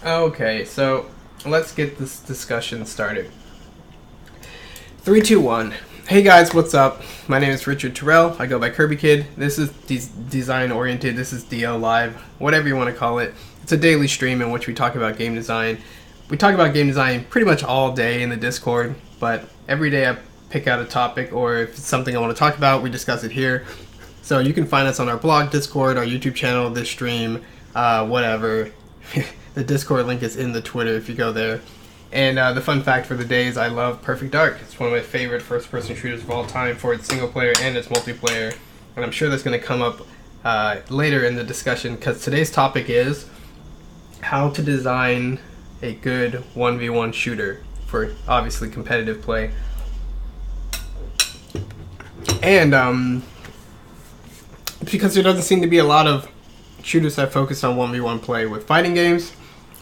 Okay, so let's get this discussion started. 3, 2, 1. Hey guys, what's up? My name is Richard Terrell. I go by Kirby Kid. This is design oriented. This is DL Live, whatever you want to call it. It's a daily stream in which we talk about game design. We talk about game design pretty much all day in the Discord, but every day I pick out a topic, or if it's something I want to talk about, we discuss it here. So you can find us on our blog, Discord, our YouTube channel, this stream, whatever. The Discord link is in the Twitter if you go there. And the fun fact for the day is I love Perfect Dark. It's one of my favorite first-person shooters of all time for its single player and its multiplayer. And I'm sure that's going to come up later in the discussion, because today's topic is how to design a good 1v1 shooter for obviously competitive play. And because there doesn't seem to be a lot of shooters that focus on 1v1 play. With fighting games,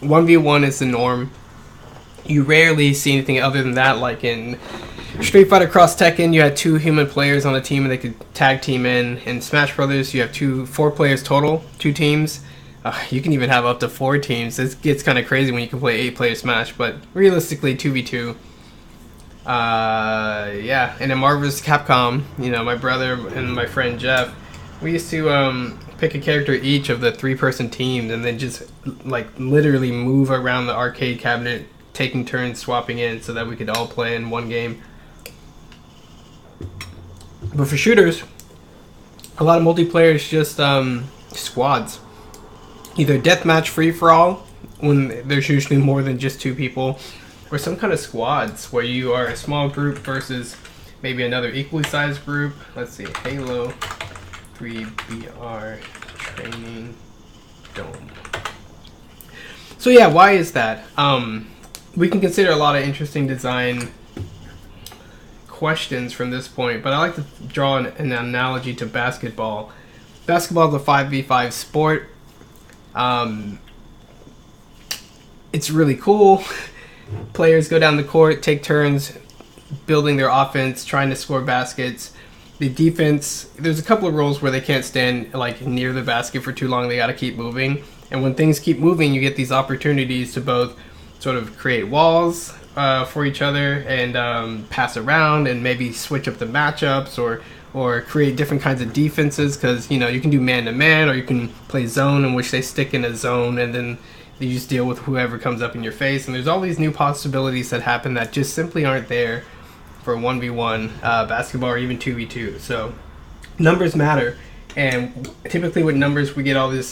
1v1 is the norm. You rarely see anything other than that, like in Street Fighter Cross Tekken, you had 2 human players on a team and they could tag team in. In Smash Brothers, you have 4 players total, 2 teams. You can even have up to 4 teams. This gets kind of crazy when you can play 8-player Smash, but realistically, 2v2. Yeah, and in Marvel vs. Capcom, my brother and my friend Jeff, we used to pick a character each of the 3-person teams and then just literally move around the arcade cabinet, taking turns swapping in so that we could all play in one game. But for shooters, a lot of multiplayer is just squads. Either deathmatch free-for-all, when there's usually more than just 2 people, or some kind of squads where you are a small group versus maybe another equally sized group. Let's see, Halo 3BR Training Dome. So yeah, why is that? We can consider a lot of interesting design questions from this point, but I like to draw an analogy to basketball. Basketball is a 5v5 sport. It's really cool. Players go down the court, take turns building their offense, trying to score baskets. The defense, there's a couple of rules where they can't stand near the basket for too long. They got to keep moving. And when things keep moving, you get these opportunities to both sort of create walls for each other and pass around and maybe switch up the matchups or create different kinds of defenses, because you can do man-to-man, or you can play zone, in which they stick in a zone and then you just deal with whoever comes up in your face. And there's all these new possibilities that happen that just simply aren't there for 1v1 basketball, or even 2v2. So numbers matter, and typically with numbers we get all this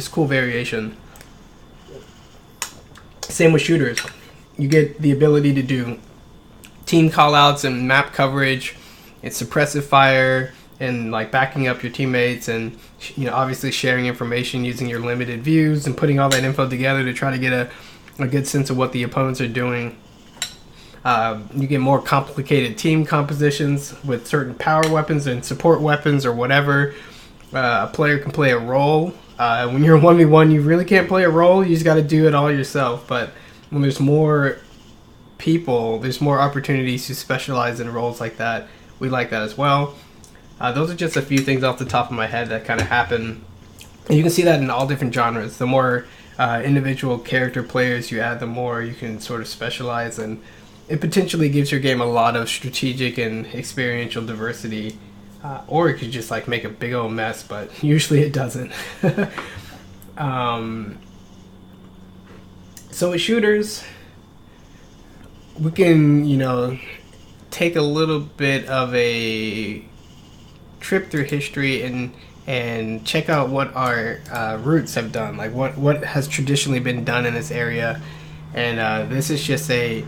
cool variation. Same with shooters. You get the ability to do team callouts and map coverage and suppressive fire and backing up your teammates, and obviously sharing information using your limited views and putting all that info together to try to get a good sense of what the opponents are doing. You get more complicated team compositions with certain power weapons and support weapons or whatever. A player can play a role. When you're 1v1, you really can't play a role. You just got to do it all yourself. But when there's more people, there's more opportunities to specialize in roles like that. We like that as well. Those are just a few things off the top of my head that kind of happen. And you can see that in all different genres. The more individual character players you add, the more you can sort of specialize, and it potentially gives your game a lot of strategic and experiential diversity. Or it could just make a big old mess, but usually it doesn't. So with shooters, we can, take a little bit of a trip through history and check out what our roots have done, what has traditionally been done in this area. And this is just a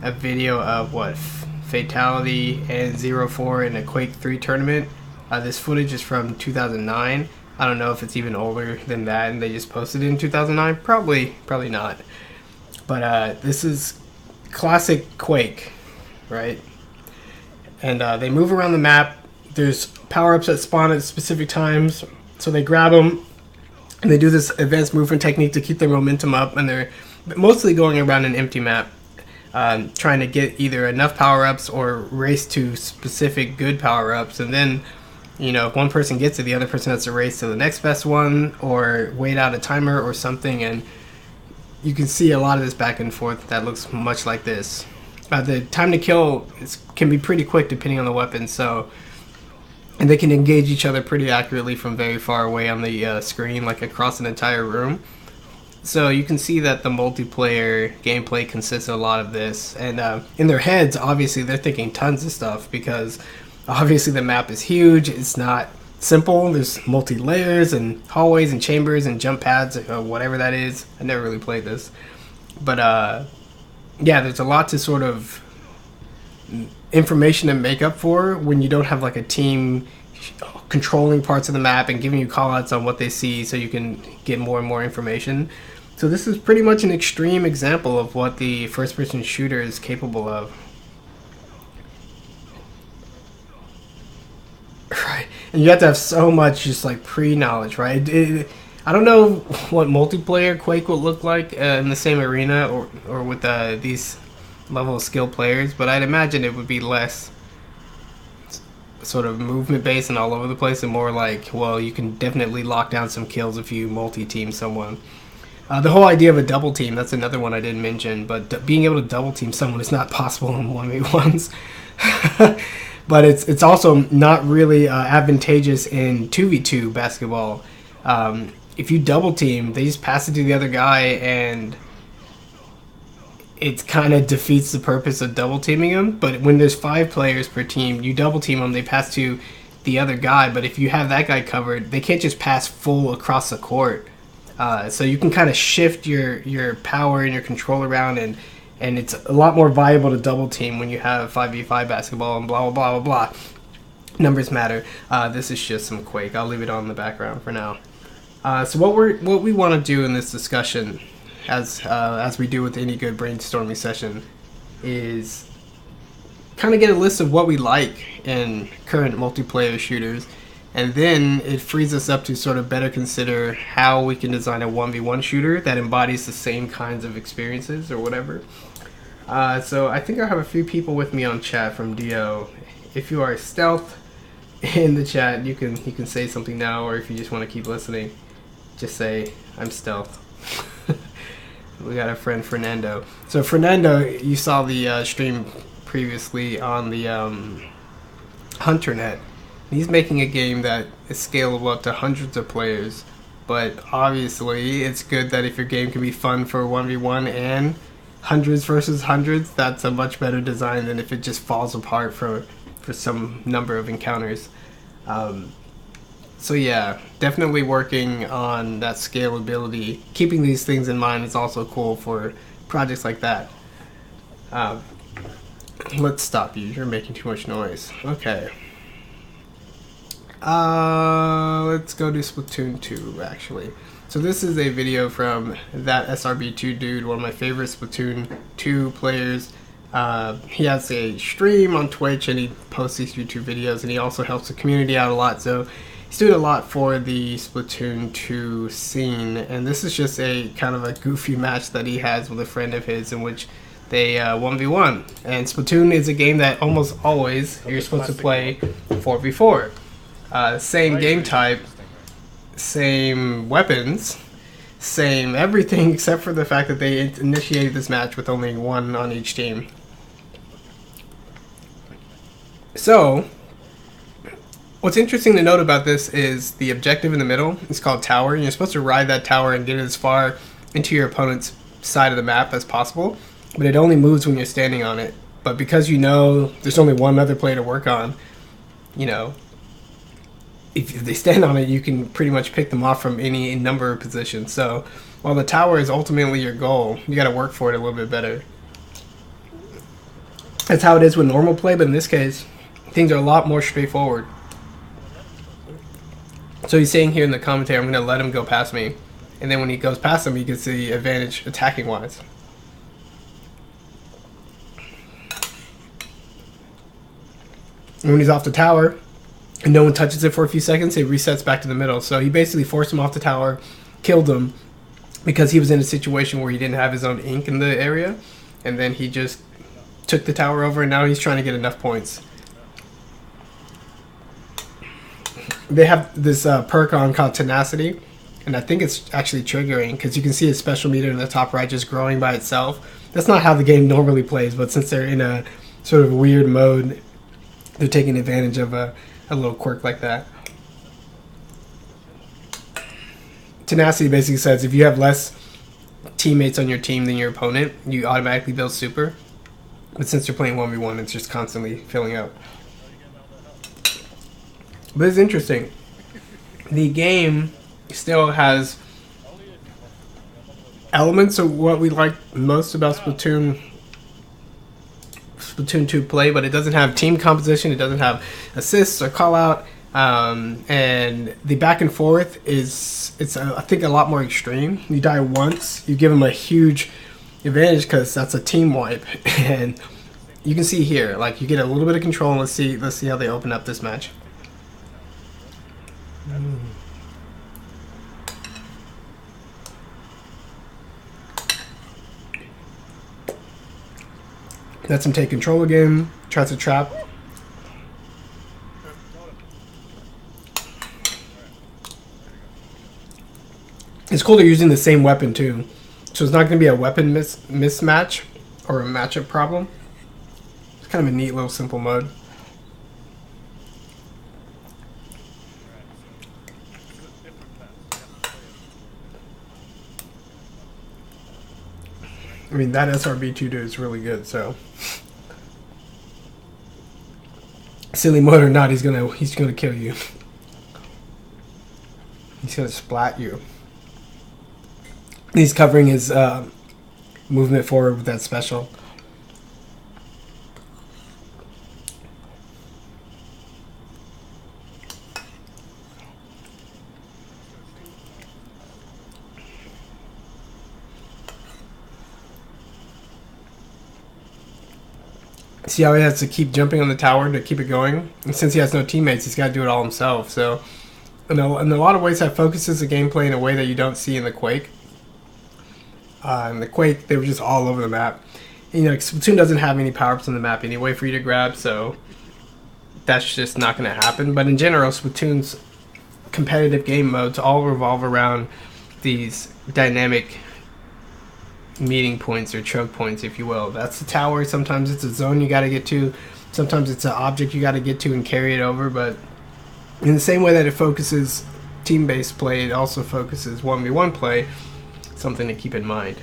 video of Fatality and 0-4 in a Quake 3 tournament. This footage is from 2009. I don't know if it's even older than that and they just posted it in 2009. Probably not. But this is classic Quake, right? And they move around the map. There's power-ups that spawn at specific times, so they grab them and they do this advanced movement technique to keep their momentum up, and they're mostly going around an empty map, trying to get either enough power-ups or race to specific good power-ups. And then, if one person gets it, the other person has to race to the next best one or wait out a timer or something. And you can see a lot of this back and forth that looks much like this. The time to kill can be pretty quick depending on the weapon, and they can engage each other pretty accurately from very far away on the screen, like across an entire room. So you can see that the multiplayer gameplay consists of a lot of this, and in their heads, obviously, they're thinking tons of stuff, because obviously the map is huge. It's not simple. There's multi-layers and hallways and chambers and jump pads, whatever that is. I never really played this, but yeah, there's a lot to sort of information to make up for when you don't have like a team controlling parts of the map and giving you callouts on what they see, so you can get more and more information. So this is pretty much an extreme example of what the first-person shooter is capable of. Right, and you have to have so much just like pre-knowledge, right? I don't know what multiplayer Quake will look like in the same arena or with these level of skill players, but I'd imagine it would be less sort of movement based and all over the place, and more like, well, you can definitely lock down some kills if you multi-team someone. The whole idea of a double team, that's another one I didn't mention, but being able to double team someone is not possible in 1v1s. But it's also not really advantageous in 2v2 basketball. If you double team, they just pass it to the other guy, and it kind of defeats the purpose of double teaming him. But when there's 5 players per team, you double team them, they pass to the other guy. But if you have that guy covered, they can't just pass full across the court. So you can kind of shift your power and your control around, and it's a lot more viable to double team when you have 5v5 basketball and blah, blah, blah, blah, blah. Numbers matter. This is just some Quake. I'll leave it on the background for now. So what we want to do in this discussion, as we do with any good brainstorming session, is kind of get a list of what we like in current multiplayer shooters, and then it frees us up to sort of better consider how we can design a 1v1 shooter that embodies the same kinds of experiences or whatever. So I think I have a few people with me on chat from DO. If you are stealth in the chat, you can say something now, or if you just want to keep listening, just say I'm stealth. We got a friend Fernando. So Fernando, you saw the stream previously on the HunterNet. He's making a game that is scalable up to hundreds of players, but obviously it's good that if your game can be fun for 1v1 and hundreds versus hundreds, that's a much better design than if it just falls apart for some number of encounters. So yeah, definitely working on that scalability. Keeping these things in mind is also cool for projects like that. Let's stop you. You're making too much noise. Okay. Let's go to Splatoon 2, actually. So this is a video from that SRB2 dude, one of my favorite Splatoon 2 players. He has a stream on Twitch, and he posts these YouTube videos, and he also helps the community out a lot. So he's doing a lot for the Splatoon 2 scene, and this is just a kind of a goofy match that he has with a friend of his in which they 1v1. And Splatoon is a game that almost always you're supposed to play 4v4. Same game type, same weapons, same everything, except for the fact that they initiated this match with only one on each team. So, what's interesting to note about this is the objective in the middle. It's called Tower, and you're supposed to ride that tower and get it as far into your opponent's side of the map as possible, but it only moves when you're standing on it. But because you know there's only one other player to work on, you know, if they stand on it, you can pretty much pick them off from any number of positions. So while the tower is ultimately your goal, you got to work for it a little bit better. That's how it is with normal play, but in this case, things are a lot more straightforward. So he's saying here in the commentary, I'm going to let him go past me, and then when he goes past him, he gets the advantage attacking-wise. And when he's off the tower, and no one touches it for a few seconds, it resets back to the middle. So he basically forced him off the tower, killed him, because he was in a situation where he didn't have his own ink in the area, and then he just took the tower over, and now he's trying to get enough points. They have this perk on called Tenacity, and I think it's actually triggering because you can see a special meter in the top right just growing by itself. That's not how the game normally plays, but since they're in a sort of weird mode, they're taking advantage of a little quirk like that. Tenacity basically says if you have less teammates on your team than your opponent, you automatically build super. But since you're playing 1v1, it's just constantly filling up. But it's interesting. The game still has elements of what we like most about Splatoon 2 play, but it doesn't have team composition, it doesn't have assists or call out, and the back and forth it's I think a lot more extreme. You die once, you give them a huge advantage because that's a team wipe, and you can see here, like, you get a little bit of control. And let's see how they open up this match. Lets him take control again. Tries to trap. It's cool they're using the same weapon too, so it's not going to be a weapon mismatch or a matchup problem. It's kind of a neat little simple mode. I mean, that SRB2 dude is really good, so silly mode or not, he's gonna kill you. He's gonna splat you. He's covering his movement forward with that special. See how he has to keep jumping on the tower to keep it going? And since he has no teammates, he's got to do it all himself. So, in a lot of ways, that focuses the gameplay in a way that you don't see in the Quake. In the Quake, they were just all over the map. You know, Splatoon doesn't have any power-ups on the map anyway for you to grab, so that's just not going to happen. But in general, Splatoon's competitive game modes all revolve around these dynamic meeting points or choke points, if you will. That's the tower. Sometimes it's a zone you got to get to. Sometimes it's an object you got to get to and carry it over. But in the same way that it focuses team-based play, it also focuses 1v1 play. Something to keep in mind.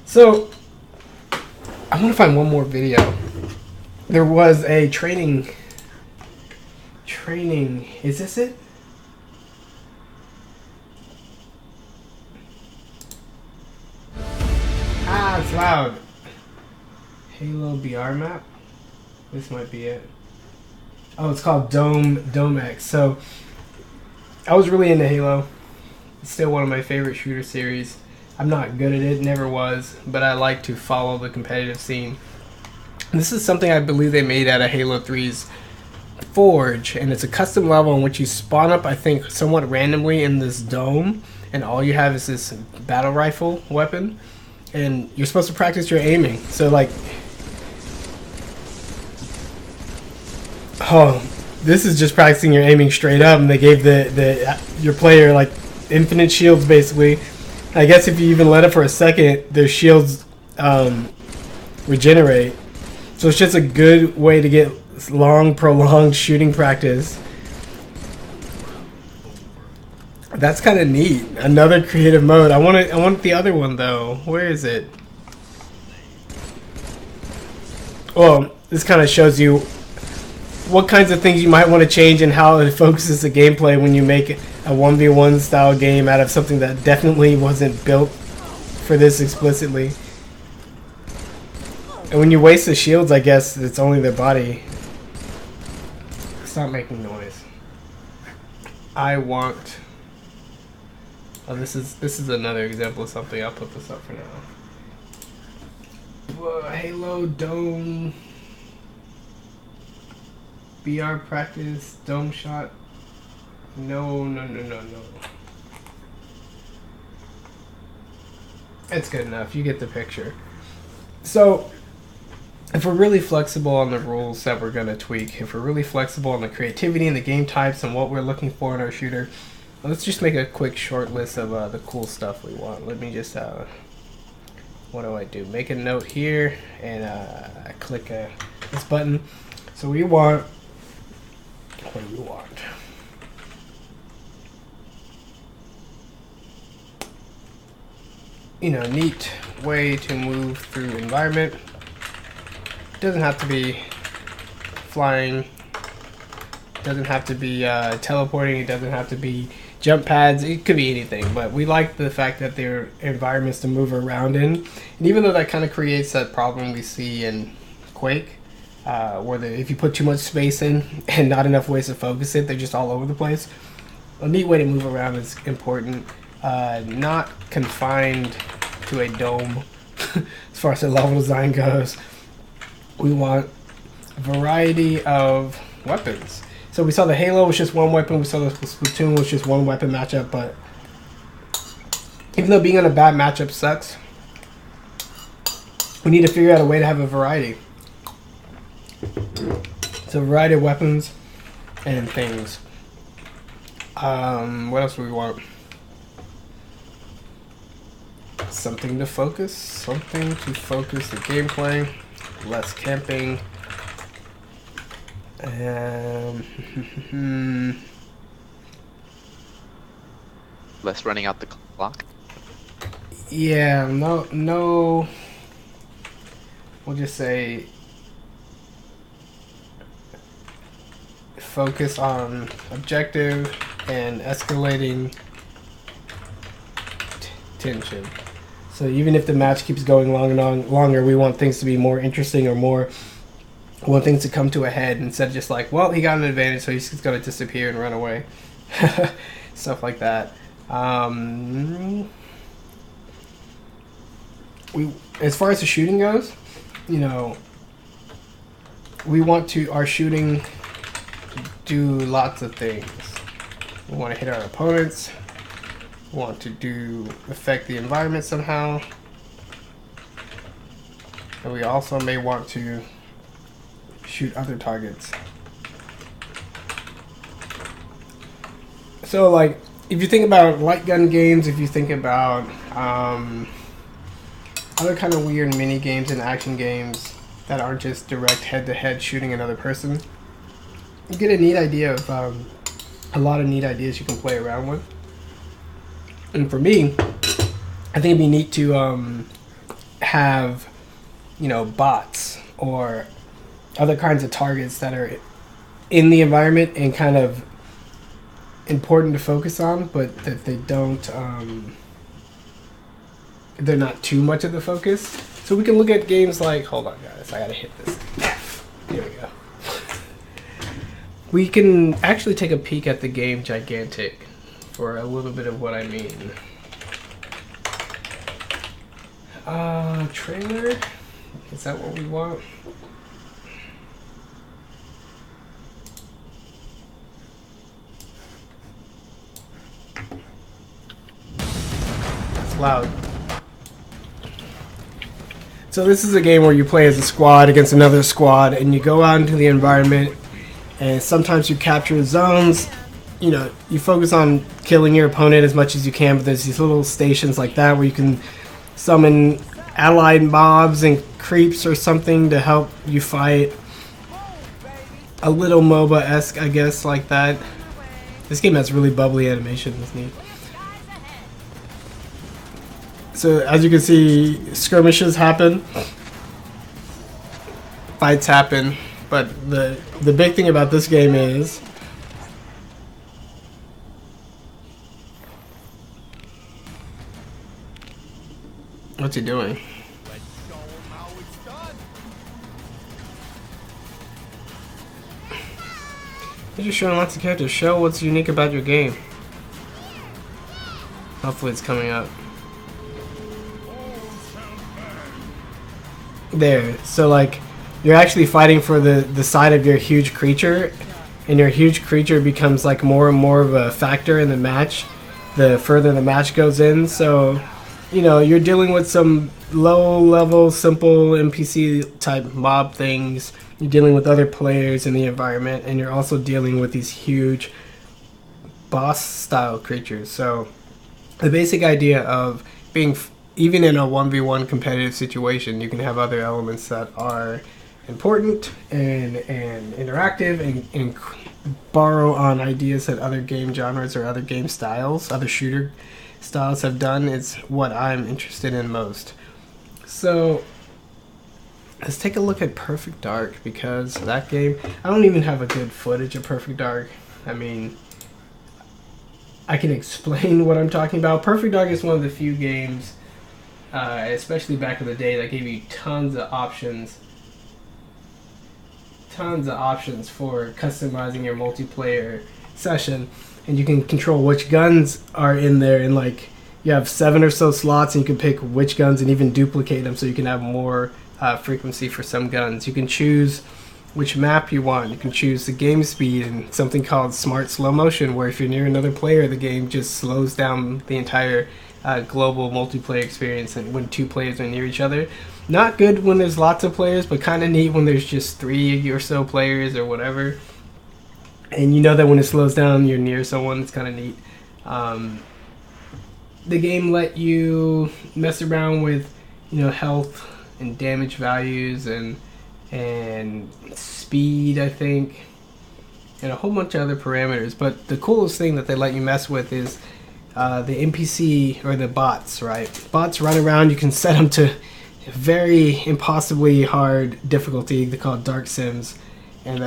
So I want to find one more video. There was a training. Is this it? Ah, it's loud. Halo BR map. This might be it. Oh, it's called Dome X. So I was really into Halo. It's still one of my favorite shooter series. I'm not good at it, never was, but I like to follow the competitive scene. This is something I believe they made out of Halo 3's Forge, and it's a custom level in which you spawn up, I think, somewhat randomly in this dome, and all you have is this battle rifle weapon, and you're supposed to practice your aiming. So, like, oh, this is just practicing your aiming straight up, and they gave your player, like, infinite shields, basically. I guess if you even let it for a second, their shields regenerate. So it's just a good way to get long, prolonged shooting practice. That's kind of neat. Another creative mode. I want the other one though. Where is it? Well, this kind of shows you what kinds of things you might want to change and how it focuses the gameplay when you make a 1v1 style game out of something that definitely wasn't built for this explicitly. And when you waste the shields, I guess it's only their body. Stop making noise. I want... Oh, this is another example of something. I'll put this up for now. Whoa, Halo Dome... BR practice, dome shot. No. It's good enough. You get the picture. So, if we're really flexible on the rules that we're going to tweak, if we're really flexible on the creativity and the game types and what we're looking for in our shooter, Let's just make a quick short list of the cool stuff we want. Let me just, what do I do? Make a note here, and I click this button. So we want, what do we want? You know, neat way to move through environment. It doesn't have to be flying. It doesn't have to be teleporting. It doesn't have to be jump pads. It could be anything, but we like the fact that they're environments to move around in. And even though that kind of creates that problem we see in Quake, where if you put too much space in and not enough ways to focus it, they're just all over the place. A neat way to move around is important. Not confined to a dome as far as the level design goes. We want a variety of weapons. So we saw the Halo was just one weapon, we saw the Splatoon was just one weapon matchup, but even though being on a bad matchup sucks, we need to figure out a way to have a variety. So a variety of weapons and things. What else do we want? Something to focus the gameplay. Less camping. Less running out the clock. Yeah, no. We'll just say focus on objective and escalating tension. So even if the match keeps going longer, we want things to be more interesting, or we want things to come to a head instead of just like, well, he got an advantage, so he's just going to disappear and run away. Stuff like that. As far as the shooting goes, you know, we want our shooting do lots of things. We want to hit our opponents. We want to affect the environment somehow. And we also may want to shoot other targets. So, like, if you think about light gun games, if you think about other kind of weird mini games and action games that aren't just direct head-to-head shooting another person, you get a neat idea of a lot of neat ideas you can play around with. And for me, I think it'd be neat to have, you know, bots or other kinds of targets that are in the environment and kind of important to focus on, but that they don't, they're not too much of the focus. So we can look at games like, hold on guys, I gotta hit this F. There we go. We can actually take a peek at the game Gigantic for a little bit of what I mean. Trailer? Is that what we want? That's loud. So this is a game where you play as a squad against another squad, and you go out into the environment, and sometimes you capture zones. You know, you focus on killing your opponent as much as you can, but there's these little stations like that where you can summon allied mobs and creeps or something to help you fight. A little MOBA-esque, I guess, like that. This game has really bubbly animation. It's neat. So as you can see, skirmishes happen, fights happen, but the big thing about this game is what's he doing? You're just showing lots of characters. Show what's unique about your game. Hopefully it's coming up. There. So like you're actually fighting for the side of your huge creature, and your huge creature becomes like more and more of a factor in the match the further the match goes in. So, you know, you're dealing with some low level, simple NPC type mob things. You're dealing with other players in the environment, and you're also dealing with these huge boss style creatures. So the basic idea of being even in a 1v1 competitive situation, you can have other elements that are important and interactive and borrow on ideas that other game genres or other game styles, other shooter styles have done is what I'm interested in most. So let's take a look at Perfect Dark, because that game, I don't even have a good footage of Perfect Dark. I mean, I can explain what I'm talking about. Perfect Dark is one of the few games, especially back in the day, that gave you tons of options for customizing your multiplayer session, and you can control which guns are in there, and like you have 7 or so slots, and you can pick which guns and even duplicate them so you can have more frequency for some guns. You can choose which map you want. You can choose the game speed and something called smart slow motion, where if you're near another player, the game just slows down the entire global multiplayer experience and when 2 players are near each other. Not good when there's lots of players, but kind of neat when there's just 3 or so players or whatever. And you know that when it slows down, you're near someone. It's kind of neat. The game let you mess around with, health and damage values and speed, I think, and a whole bunch of other parameters. But the coolest thing that they let you mess with is the NPC or the bots, right? Bots run around. You can set them to very impossibly hard difficulty. They call it Dark Sims. And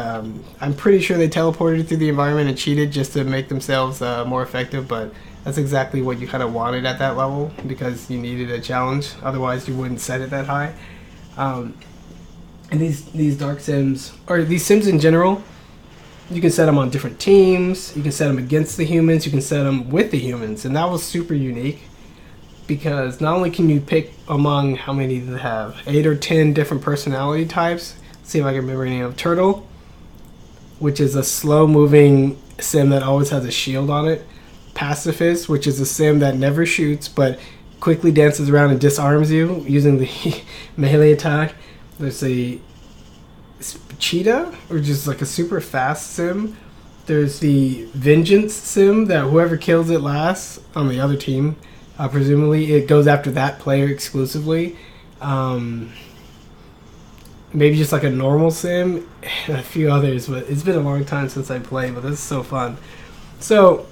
I'm pretty sure they teleported through the environment and cheated just to make themselves more effective, but that's exactly what you kind of wanted at that level, because you needed a challenge. Otherwise, you wouldn't set it that high. And these Dark Sims, or these Sims in general, you can set them on different teams. You can set them against the humans. You can set them with the humans. And that was super unique, because not only can you pick among, how many do they have? 8 or 10 different personality types. Let's see if I can remember any of them. Turtle, which is a slow-moving sim that always has a shield on it. Pacifist, which is a sim that never shoots but quickly dances around and disarms you using the melee attack. There's a cheetah, or just like a super fast sim. There's the vengeance sim, that whoever kills it last on the other team, presumably it goes after that player exclusively. Maybe just like a normal sim, and a few others, but it's been a long time since I played, but this is so fun. So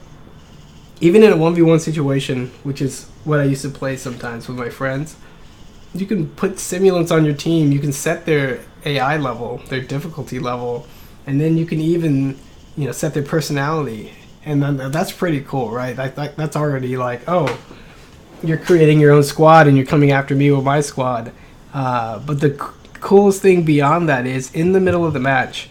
even in a 1v1 situation, which is what I used to play sometimes with my friends, you can put simulants on your team. You can set their AI level, their difficulty level, and then you can even, set their personality. And then that's pretty cool, right? That's already like, oh, you're creating your own squad and you're coming after me with my squad. But the coolest thing beyond that is, in the middle of the match,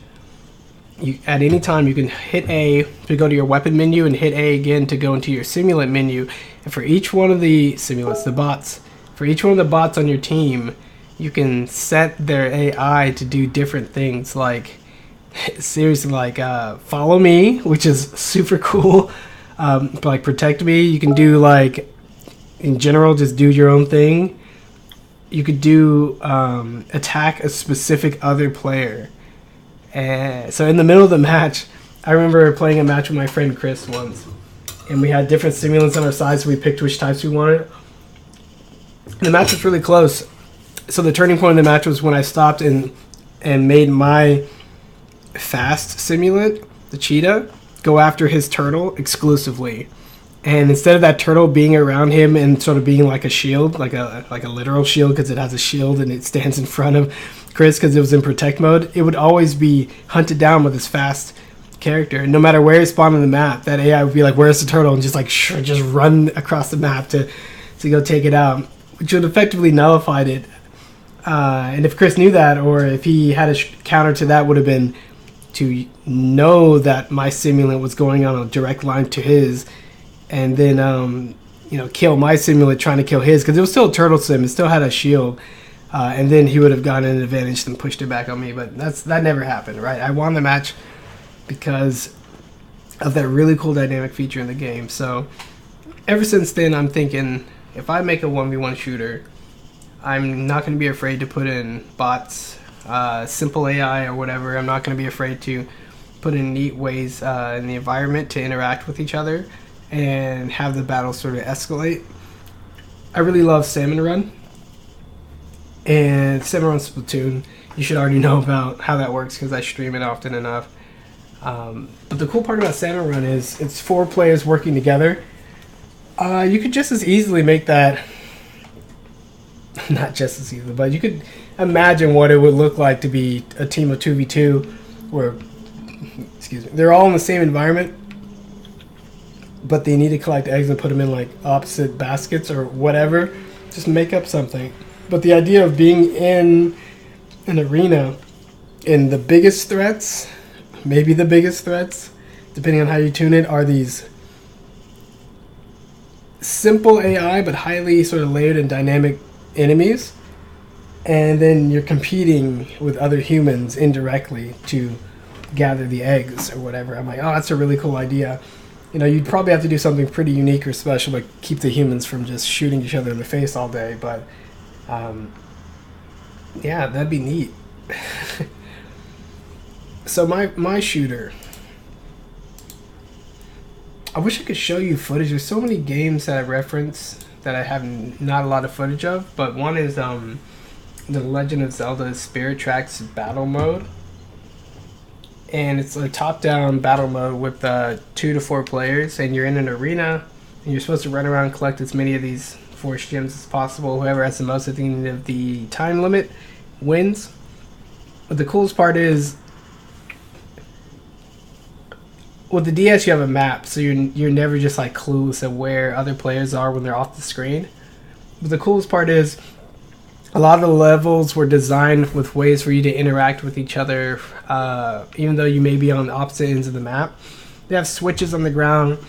at any time you can hit A to go to your weapon menu and hit A again to go into your simulant menu. And for each one of the simulants, the bots, for each one of the bots on your team, you can set their AI to do different things, like seriously, like follow me, which is super cool. Like protect me. You can do, like, in general, just do your own thing. You could do attack a specific other player. And so in the middle of the match, I remember playing a match with my friend Chris once, and we had different simulants on our side, so we picked which types we wanted. And the match was really close. So the turning point of the match was when I stopped and made my fast simulant, the cheetah, go after his turtle exclusively. And instead of that turtle being around him and sort of being like a shield, like a literal shield, because it has a shield and it stands in front of Chris because it was in protect mode, it would always be hunted down with his fast character. And no matter where he spawned on the map, that AI would be like, "Where's the turtle?" and just like just run across the map to go take it out, which would effectively nullified it. And if Chris knew that, or if he had a counter to that, would have been to know that my simulant was going on a direct line to his, and then kill my simulant trying to kill his, because it was still a turtle sim. It still had a shield, and then he would have gotten an advantage and pushed it back on me. But that never happened, right? I won the match because of that really cool dynamic feature in the game. So ever since then, I'm thinking, if I make a 1v1 shooter, I'm not going to be afraid to put in bots, simple AI or whatever. I'm not going to be afraid to put in neat ways in the environment to interact with each other and have the battle sort of escalate. I really love Salmon Run. And Salmon Run Splatoon, you should already know about how that works because I stream it often enough. But the cool part about Salmon Run is it's 4 players working together. You could just as easily make that, not just as easily, but you could imagine what it would look like to be a team of 2v2 where, excuse me, they're all in the same environment, but they need to collect eggs and put them in like opposite baskets or whatever. Just make up something. But the idea of being in an arena and the biggest threats, maybe the biggest threats, depending on how you tune it, are these simple AI but highly sort of layered and dynamic enemies. And then you're competing with other humans indirectly to gather the eggs or whatever. I'm like, oh, that's a really cool idea. You know, you'd probably have to do something pretty unique or special to keep the humans from just shooting each other in the face all day. But, yeah, that'd be neat. So my shooter, I wish I could show you footage. There's so many games that I reference that I have not a lot of footage of. But one is The Legend of Zelda Spirit Tracks Battle Mode. And it's a top-down battle mode with 2 to 4 players, and you're in an arena, and you're supposed to run around and collect as many of these force gems as possible. Whoever has the most at the end of the time limit wins. But the coolest part is, with the DS you have a map, so you're never just like clueless at where other players are when they're off the screen. But the coolest part is, a lot of the levels were designed with ways for you to interact with each other, even though you may be on the opposite ends of the map. They have switches on the ground,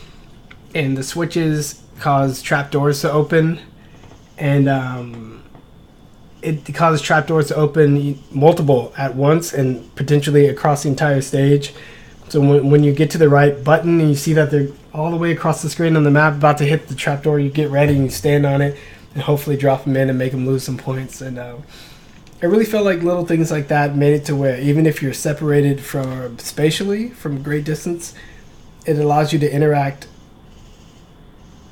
and the switches cause trapdoors to open, and it causes trapdoors to open multiple at once and potentially across the entire stage. So when you get to the right button and you see that they're all the way across the screen on the map about to hit the trapdoor, you get ready and you stand on it and hopefully drop them in and make them lose some points. And I really felt like little things like that made it to where even if you're separated from spatially from a great distance, it allows you to interact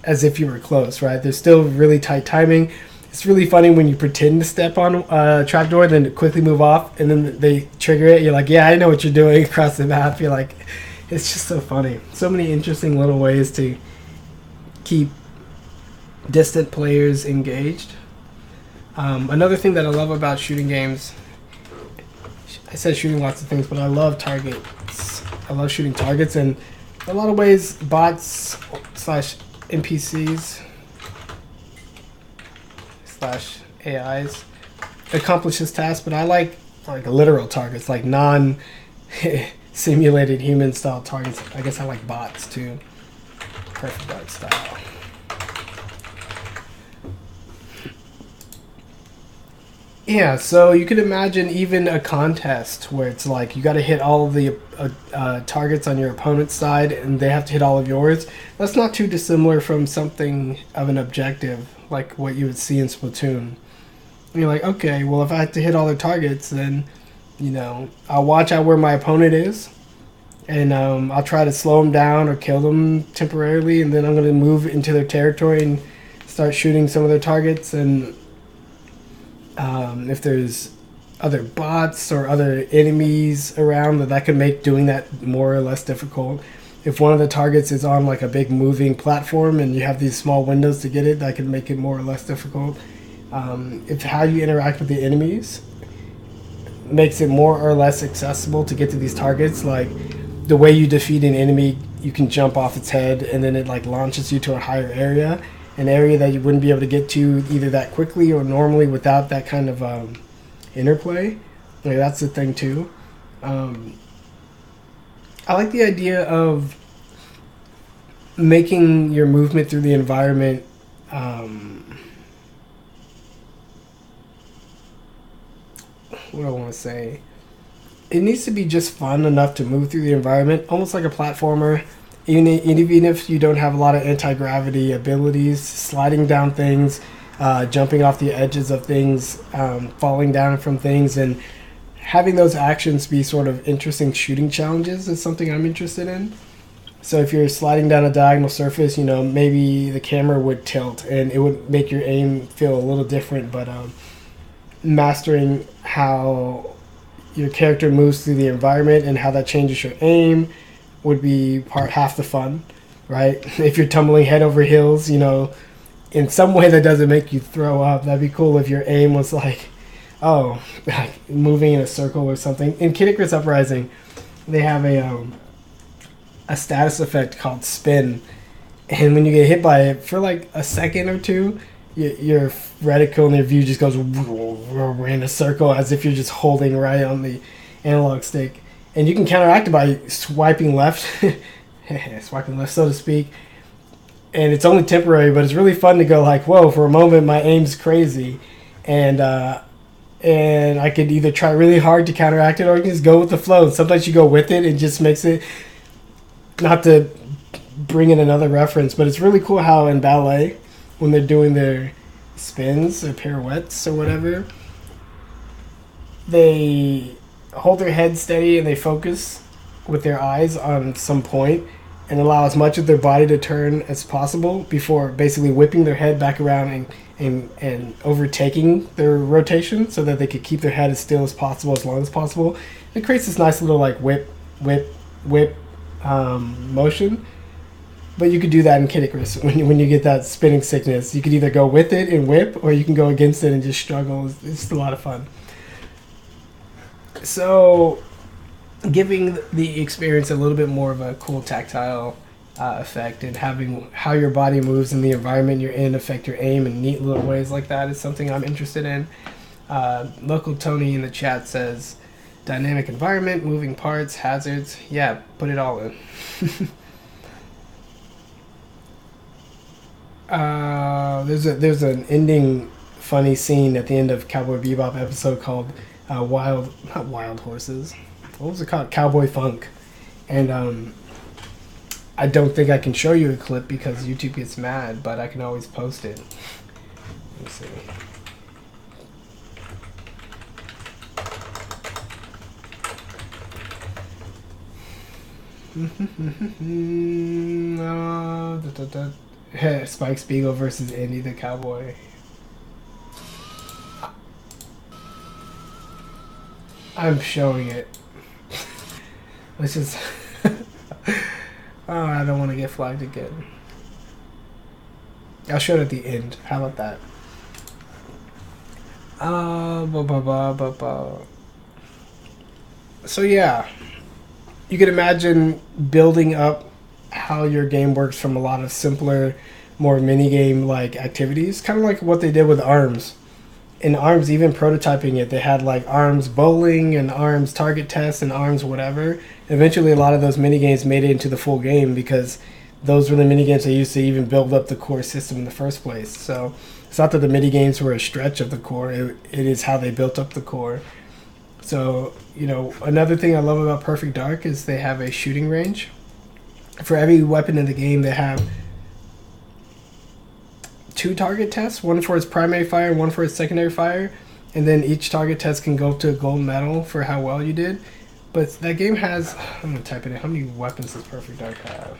as if you were close, right? There's still really tight timing. It's really funny when you pretend to step on a trapdoor, then quickly move off, and then they trigger it. You're like, yeah, I know what you're doing across the map. You're like, it's just so funny. So many interesting little ways to keep distant players engaged. Another thing that I love about shooting games, I said shooting lots of things, but I love targets. I love shooting targets, and in a lot of ways, bots slash NPCs slash AIs accomplish this task, but I like literal targets, like non simulated human style targets. I guess I like bots too. Perfect Dark style. Yeah, so you could imagine even a contest where it's like you got to hit all of the targets on your opponent's side and they have to hit all of yours. That's not too dissimilar from something of an objective like what you would see in Splatoon. And you're like, okay, well, if I have to hit all their targets, then, you know, I'll watch out where my opponent is and I'll try to slow them down or kill them temporarily, and then I'm going to move into their territory and start shooting some of their targets. And if there's other bots or other enemies around, that could make doing that more or less difficult. If one of the targets is on like a big moving platform and you have these small windows to get it, that could make it more or less difficult. If how you interact with the enemies makes it more or less accessible to get to these targets, like the way you defeat an enemy, you can jump off its head and then it like launches you to a higher area. An area that you wouldn't be able to get to either that quickly or normally without that kind of interplay. Like, that's the thing too. I like the idea of making your movement through the environment what do I want to say? It needs to be just fun enough to move through the environment, almost like a platformer. Even if you don't have a lot of anti-gravity abilities, sliding down things, jumping off the edges of things, falling down from things, and having those actions be sort of interesting shooting challenges is something I'm interested in. So if you're sliding down a diagonal surface, maybe the camera would tilt and it would make your aim feel a little different. But mastering how your character moves through the environment and how that changes your aim would be half the fun, right? If you're tumbling head over heels, in some way that doesn't make you throw up, that'd be cool if your aim was like moving in a circle or something. In Kid Icarus Uprising, they have a status effect called spin, and when you get hit by it for like a second or two, your reticle and your view just goes in a circle as if you're just holding right on the analog stick, and you can counteract it by swiping left, so to speak. And it's only temporary, but it's really fun to go like, whoa, for a moment my aim's crazy, and I could either try really hard to counteract it or you can just go with the flow. And sometimes you go with it and just makes it, not to bring in another reference, but it's really cool how in ballet, when they're doing their spins or pirouettes or whatever, they hold their head steady and they focus with their eyes on some point and allow as much of their body to turn as possible before basically whipping their head back around and overtaking their rotation so that they could keep their head as still as possible, as long as possible. It creates this nice little like whip motion. But you could do that in Kid Icarus when you get that spinning sickness. You could either go with it and whip, or you can go against it and just struggle. It's just a lot of fun. So, giving the experience a little bit more of a cool tactile effect, and having how your body moves and the environment you're in affect your aim in neat little ways like that is something I'm interested in. Local Tony in the chat says, dynamic environment, moving parts, hazards. Yeah, put it all in. There's an ending funny scene at the end of Cowboy Bebop episode called not Wild Horses. What was it called? Cowboy Funk. And I don't think I can show you a clip because YouTube gets mad, but I can always post it. Let me see. Spike Spiegel versus Andy the Cowboy. I'm showing it. Let's just... I don't want to get flagged again. I'll show it at the end. How about that? So yeah, you can imagine building up how your game works from a lot of simpler, more minigame like activities, kind of like what they did with ARMS. In ARMS, even prototyping it, they had like ARMS bowling and ARMS target tests and ARMS whatever. Eventually, a lot of those minigames made it into the full game because those were the minigames they used to even build up the core system in the first place. So it's not that the minigames were a stretch of the core, it is how they built up the core. So, another thing I love about Perfect Dark is they have a shooting range. For every weapon in the game, they have 2 target tests, one for its primary fire and one for its secondary fire, and then each target test can go up to a gold medal for how well you did. But that game has, I'm going to type it in, how many weapons does Perfect Dark have?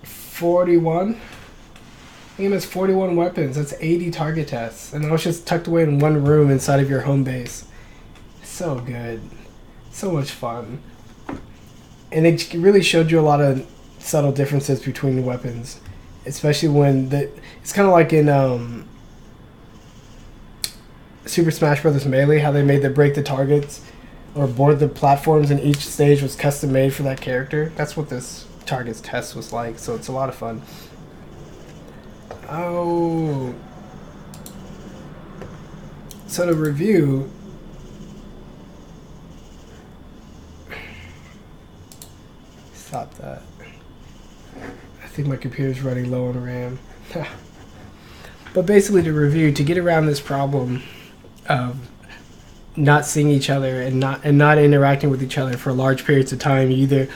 $41. The game has 41 weapons. That's 80 target tests. And it was just tucked away in one room inside of your home base. So good. So much fun. And it really showed you a lot of subtle differences between the weapons. Especially when it's kind of like in Super Smash Bros. Melee, how they made the break the targets or board the platforms, and each stage was custom made for that character. That's what this targets test was like, so it's a lot of fun. Oh, so to review, stop that. I think my computer's running low on RAM. But basically, to review, to get around this problem of not seeing each other and not interacting with each other for large periods of time, you either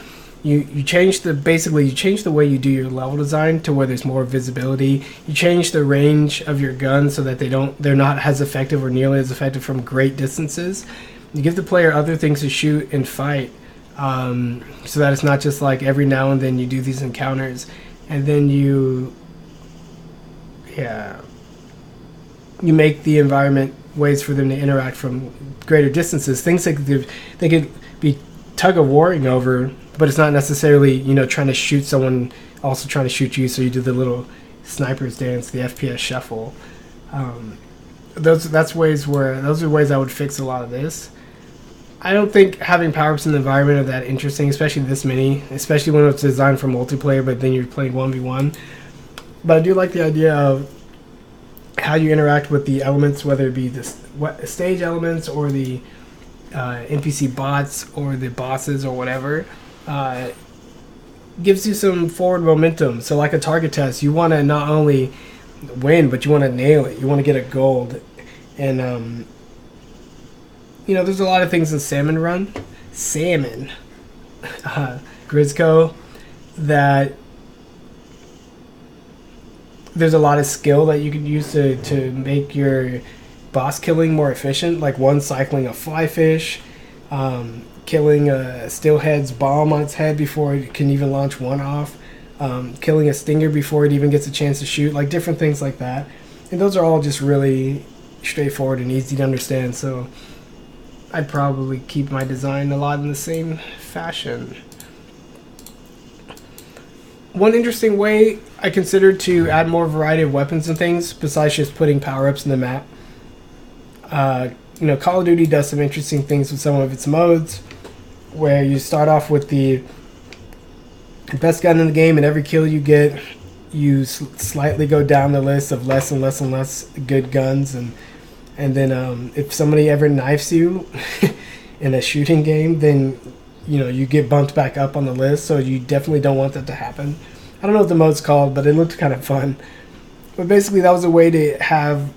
you change the way you do your level design to where there's more visibility. You change the range of your guns so that they're not as effective or nearly as effective from great distances. You give the player other things to shoot and fight, so that it's not just like every now and then you do these encounters, and then you make the environment ways for them to interact from greater distances. Things like they could be tug of warring over, but it's not necessarily trying to shoot someone also trying to shoot you. So you do the little snipers dance, the FPS shuffle. Those are ways I would fix a lot of this. I don't think having power-ups in the environment are that interesting, especially this many, especially when it's designed for multiplayer, but then you're playing 1v1. But I do like the idea of how you interact with the elements, whether it be the stage elements or the NPC bots or the bosses or whatever. Gives you some forward momentum. So like a target test, you want to not only win, but you want to nail it. You want to get a gold. And there's a lot of things in Salmon Grizzco, that there's a lot of skill that you can use to make your boss killing more efficient, like one cycling a fly fish, killing a steelhead's bomb on its head before it can even launch one off, killing a stinger before it even gets a chance to shoot, like different things like that. And those are all just really straightforward and easy to understand, so I'd probably keep my design a lot in the same fashion. One interesting way I considered to add more variety of weapons and things, besides just putting power-ups in the map, Call of Duty does some interesting things with some of its modes, where you start off with the best gun in the game, and every kill you get, you slightly go down the list of less and less and less good guns, and then if somebody ever knifes you in a shooting game, then you get bumped back up on the list, so you definitely don't want that to happen. I don't know what the mode's called, but it looked kind of fun. But basically that was a way to have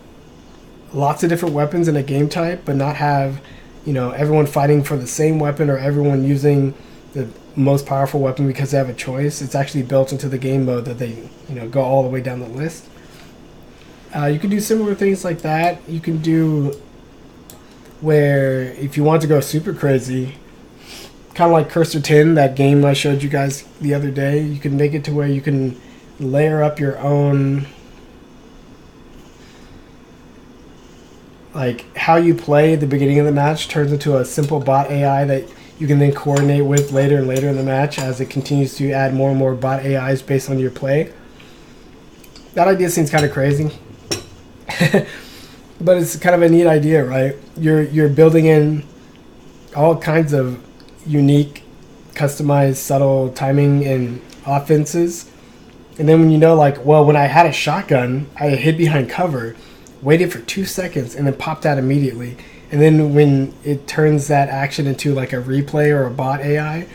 lots of different weapons in a game type, but not have everyone fighting for the same weapon or everyone using the most powerful weapon because they have a choice. It's actually built into the game mode that they go all the way down the list. You can do similar things like that. You can do where if you want to go super crazy, kind of like Cursor 10, that game I showed you guys the other day, you can make it to where you can layer up your own, like how you play at the beginning of the match turns into a simple bot AI that you can then coordinate with later and later in the match as it continues to add more and more bot AIs based on your play. That idea seems kind of crazy. But it's kind of a neat idea, right? You're building in all kinds of unique, customized, subtle timing and offenses. And then when when I had a shotgun, I hid behind cover, waited for 2 seconds, and then popped out immediately. And then when it turns that action into like a replay or a bot AI,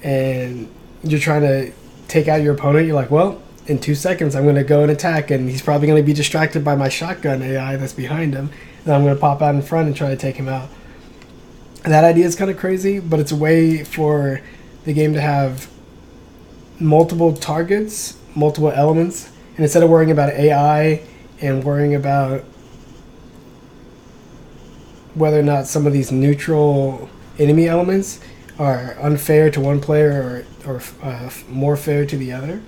and you're trying to take out your opponent, you're like, well, in 2 seconds I'm going to go and attack, and he's probably going to be distracted by my shotgun AI that's behind him, and I'm going to pop out in front and try to take him out. That idea is kind of crazy, but it's a way for the game to have multiple targets, multiple elements, and instead of worrying about AI and worrying about whether or not some of these neutral enemy elements are unfair to one player or more fair to the other,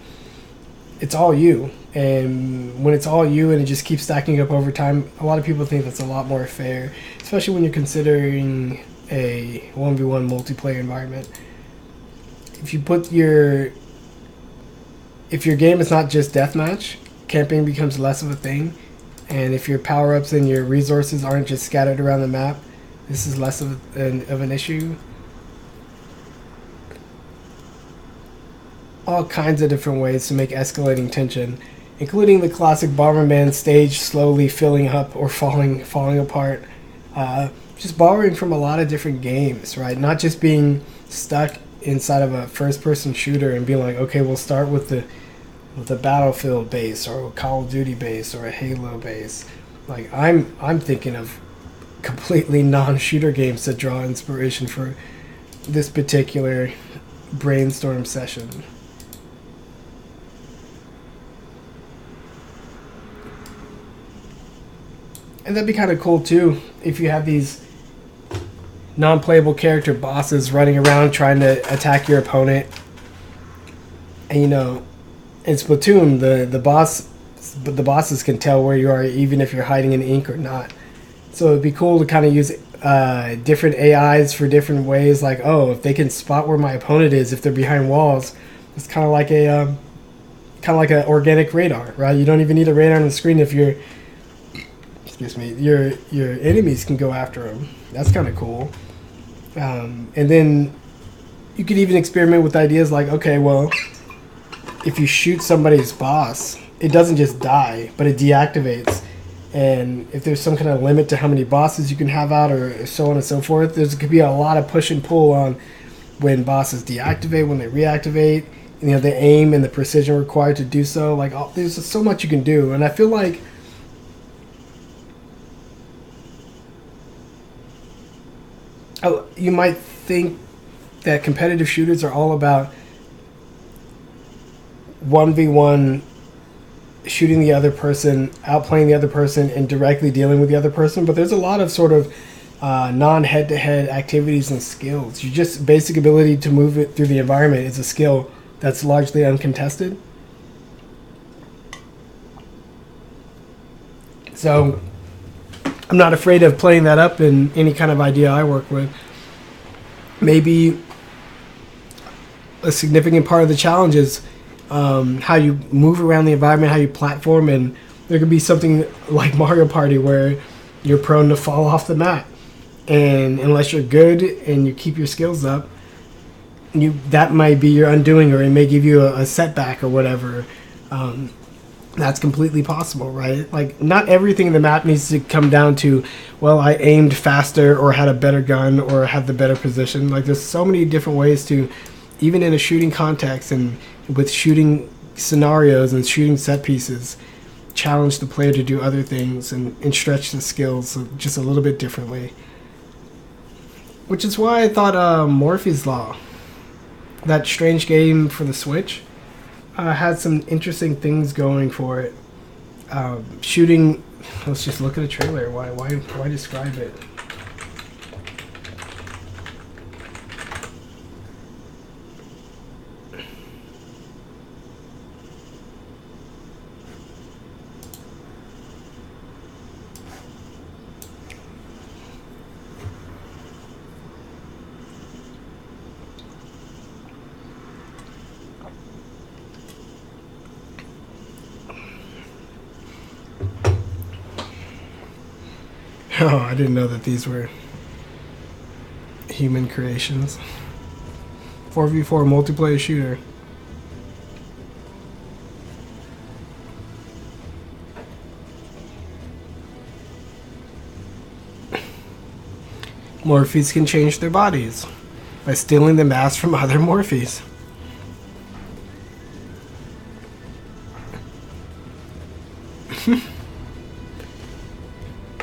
it's all you. And when it's all you and it just keeps stacking up over time, a lot of people think that's a lot more fair, especially when you're considering a 1v1 multiplayer environment. If your game is not just deathmatch, camping becomes less of a thing. And if your power-ups and your resources aren't just scattered around the map, this is less of an issue. All kinds of different ways to make escalating tension, including the classic Bomberman stage slowly filling up or falling apart. Just borrowing from a lot of different games, right? Not just being stuck inside of a first-person shooter and being like, okay, we'll start with the Battlefield base or a Call of Duty base or a Halo base. Like I'm thinking of completely non-shooter games to draw inspiration for this particular brainstorm session. And that'd be kind of cool too if you have these non-playable character bosses running around trying to attack your opponent. And in Splatoon, the bosses can tell where you are even if you're hiding in ink or not. So it'd be cool to kind of use different AIs for different ways. Like, oh, if they can spot where my opponent is if they're behind walls, it's kind of like an organic radar, right? You don't even need a radar on the screen if your enemies can go after them. That's kind of cool. And then you could even experiment with ideas like, okay, well, if you shoot somebody's boss, it doesn't just die, but it deactivates. And if there's some kind of limit to how many bosses you can have out or so on and so forth, there could be a lot of push and pull on when bosses deactivate, when they reactivate, the aim and the precision required to do so. Like, there's just so much you can do. And I feel like you might think that competitive shooters are all about 1v1 shooting the other person, outplaying the other person, and directly dealing with the other person. But there's a lot of sort of non-head-to-head activities and skills. Your just basic ability to move it through the environment is a skill that's largely uncontested. So I'm not afraid of playing that up in any kind of idea I work with. Maybe a significant part of the challenge is how you move around the environment, how you platform, and there could be something like Mario Party where you're prone to fall off the map. And unless you're good and you keep your skills up, that might be your undoing, or it may give you a setback or whatever. That's completely possible, right? Like, not everything in the map needs to come down to, well, I aimed faster or had a better gun or had the better position. Like, there's so many different ways to, even in a shooting context and with shooting scenarios and shooting set pieces, challenge the player to do other things and stretch the skills just a little bit differently. Which is why I thought Morphe's Law, that strange game for the Switch, had some interesting things going for it. Shooting, let's just look at a trailer. Why describe it? Oh, I didn't know that these were human creations. 4v4 multiplayer shooter. Morphes can change their bodies by stealing the mass from other Morphes.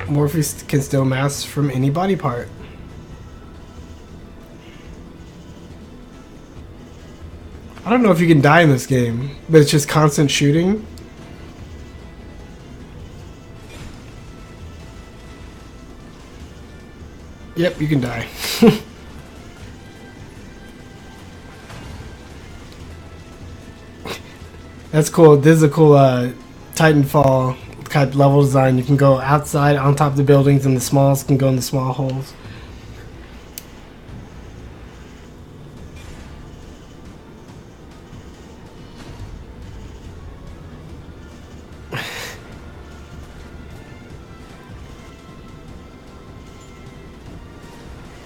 Morphes can steal mass from any body part. I don't know if you can die in this game, but it's just constant shooting. Yep, you can die. That's cool. This is a cool Titanfall type level design. You can go outside on top of the buildings, and the smalls can go in the small holes.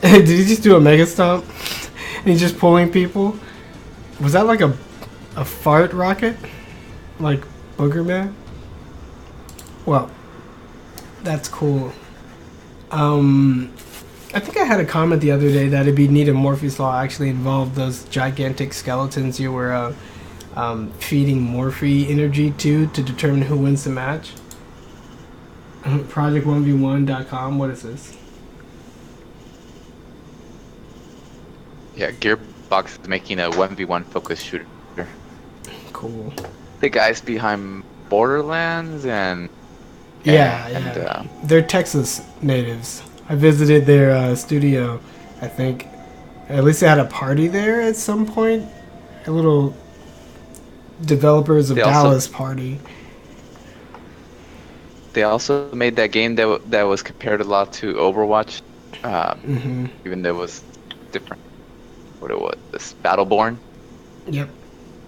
Did he just do a mega stomp? And he's just pulling people? Was that like a fart rocket? Like Booger Man? Well, that's cool. I think I had a comment the other day that it'd be neat if Morphe's Law actually involved those gigantic skeletons you were feeding Morphe energy to determine who wins the match. Project1v1.com, what is this? Yeah, Xbox is making a 1v1 focused shooter. Cool. The guys behind Borderlands Yeah. They're Texas natives. I visited their studio, I think. At least they had a party there at some point. A little developers of Dallas party. They also made that game that was compared a lot to Overwatch, even though it was different. What it was, this Battleborn. Yep.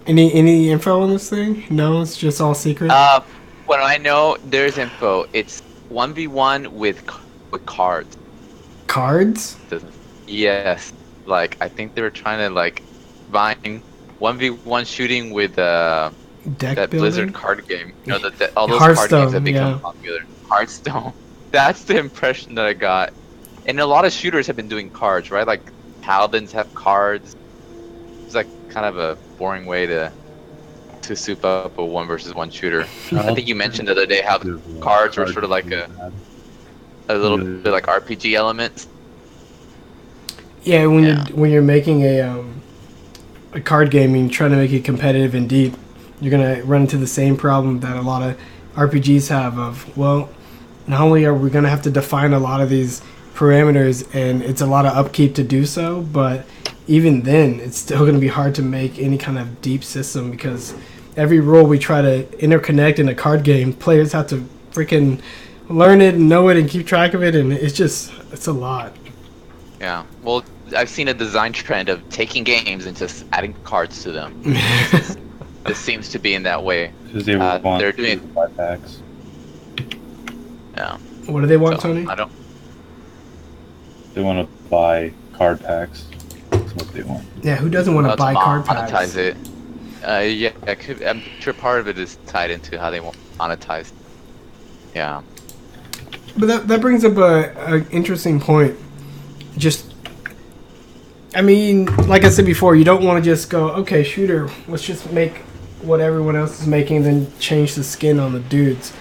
Any info on this thing? No, it's just all secret. When I know there's info, it's 1v1 with cards. Cards? Yes. Like I think they were trying to like combine 1v1 shooting with Deck that building? Blizzard card game. You know, all those Hearthstone, card games that become popular. Hearthstone. That's the impression that I got. And a lot of shooters have been doing cards, right? Like Paladins have cards. It's like kind of a boring way to soup up a 1 versus 1 shooter. I think you mentioned the other day how the cards were sort of like a little bit like RPG elements. Yeah, when you're making a card game and you're trying to make it competitive and deep, you're gonna run into the same problem that a lot of RPGs have. Of well, not only are we gonna have to define a lot of these parameters, and it's a lot of upkeep to do so, but even then, it's still gonna be hard to make any kind of deep system because every rule we try to interconnect in a card game, players have to freaking learn it and know it and keep track of it, and it's a lot. Yeah. Well, I've seen a design trend of taking games and just adding cards to them. This seems to be in that way. They're doing buy packs. Yeah. What do they want, Tony? I don't. They want to buy card packs. That's what they want. Yeah, who doesn't want to buy card packs? Monetize it. Yeah, I'm sure part of it is tied into how they want to monetize. Yeah. But that brings up a interesting point. I mean, like I said before, you don't want to just go, okay, shooter, let's just make what everyone else is making, then change the skin on the dudes.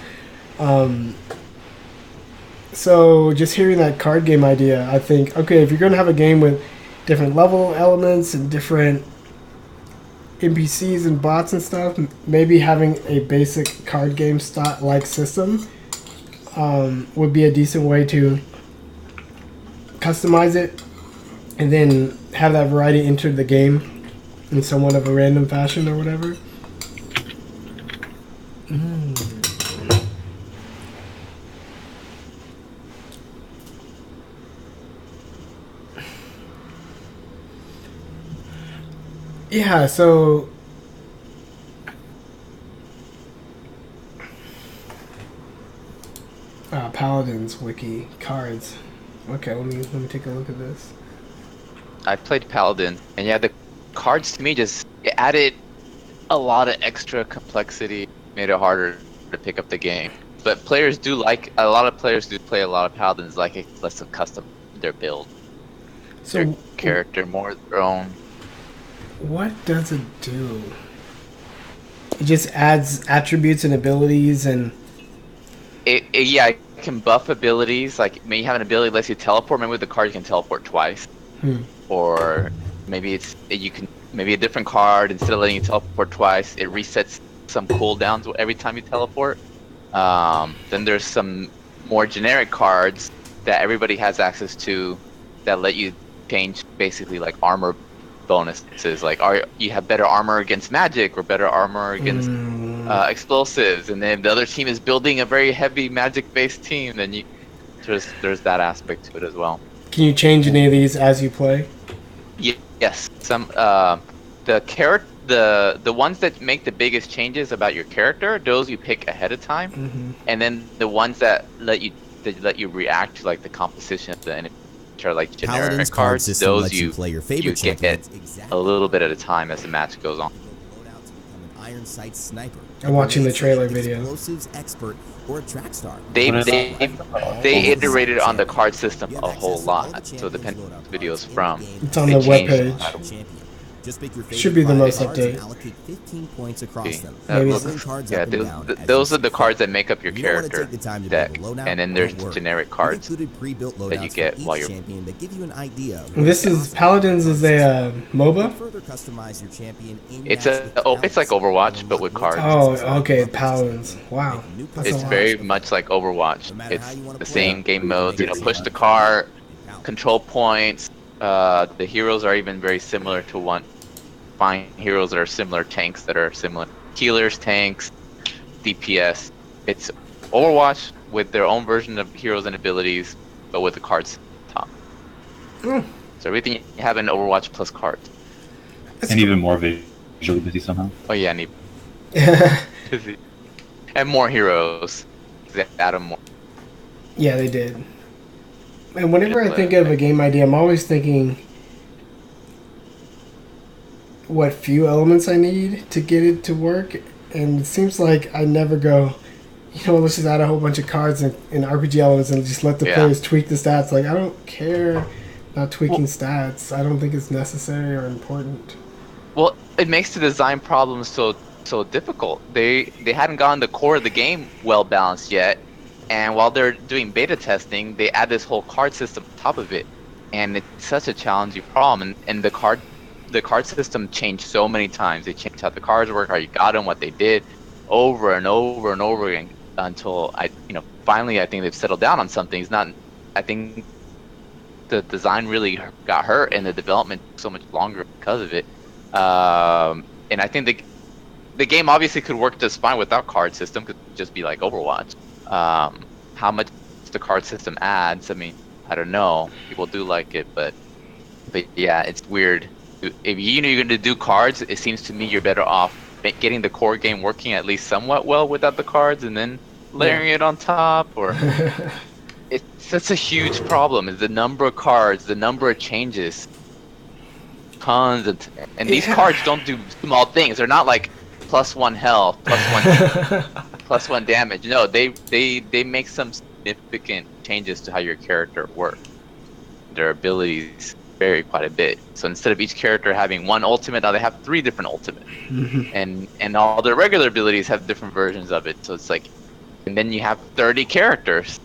So just hearing that card game idea, I think, okay, if you're going to have a game with different level elements and different NPCs and bots and stuff, maybe having a basic card game like system would be a decent way to customize it and then have that variety enter the game in somewhat of a random fashion or whatever. Yeah, so Paladins wiki cards. Okay, let me take a look at this. I played Paladin, and yeah, the cards to me just added a lot of extra complexity, made it harder to pick up the game. But a lot of players do play a lot of Paladins, like it lets them custom their build, their character more their own. What does it do? It just adds attributes and abilities and... It can buff abilities, like maybe you have an ability that lets you teleport, maybe with the card you can teleport twice. Or maybe maybe a different card, instead of letting you teleport twice, it resets some cooldowns every time you teleport. Then there's some more generic cards that everybody has access to that let you change basically like armor bonuses, like you have better armor against magic or better armor against explosives, and then the other team is building a very heavy magic based team, then there's that aspect to it as well. Can you change any of these as you play? Yes, some the ones that make the biggest changes about your character, those you pick ahead of time, and then the ones that let you react to like the composition of the enemy, which are like generic Paladin's cards, those you play your favorite get a little bit at a time as the match goes on. Iron sight sniper. I'm watching the trailer video. Explosives expert or a track star. They iterated on the card system a whole lot, so depending on the videos from. It's on the webpage. Just pick your favorite Should be the 5 most cards and update. allocate 15 points across them. Maybe looks- Moving cards yeah, up and down as those you are the see cards fit. that make up your You don't wanna character take the time to deck, build a loadout? and then there's Don't worry. generic We've cards. included pre-built that you loadouts get for while each you're- champion that give you an idea of This is Paladins is a You MOBA. can further customize your champion in It's match a with it's like talents. Overwatch but with cards. Oh, okay, Paladins. Wow. That's It's a lot. very much like Overwatch. No matter It's how you wanna the play same it, game you modes. make You know, it push easy. the cart, control points. The heroes are even very similar to one. Find heroes that are similar, tanks that are similar, healers, tanks, DPS. It's Overwatch with their own version of heroes and abilities, but with the cards top. Mm. So everything you have in Overwatch plus cards. And even more visually busy somehow. Oh yeah, and, and more heroes. They add 'em more. Yeah, they did. And whenever I think of a game idea, I'm always thinking what few elements I need to get it to work. And it seems like I never go, let's just add a whole bunch of cards and RPG elements and just let the Yeah. players tweak the stats. Like, I don't care about tweaking stats. I don't think it's necessary or important. Well, it makes the design problems so difficult. They hadn't gotten the core of the game well balanced yet, and while they're doing beta testing, they add this whole card system on top of it, and it's such a challenging problem. And the card system changed so many times. They changed how the cards work, how you got them, what they did, over and over and over again until finally I think they've settled down on something. It's not. I think the design really got hurt, and the development took so much longer because of it. And I think the game obviously could work just fine without card system. Could just be like Overwatch. How much the card system adds, I mean, I don't know. People do like it, but yeah, it's weird. If you're going to do cards, it seems to me you're better off getting the core game working at least somewhat well without the cards, and then layering it on top. Or it's such a huge problem. Is the number of cards, the number of changes, tons of, and these cards don't do small things. They're not like +1 health, +1 damage. No, they make some significant changes to how your character works. Their abilities vary quite a bit. So instead of each character having one ultimate, now they have 3 different ultimates. And all their regular abilities have different versions of it. So it's like, and then you have 30 characters.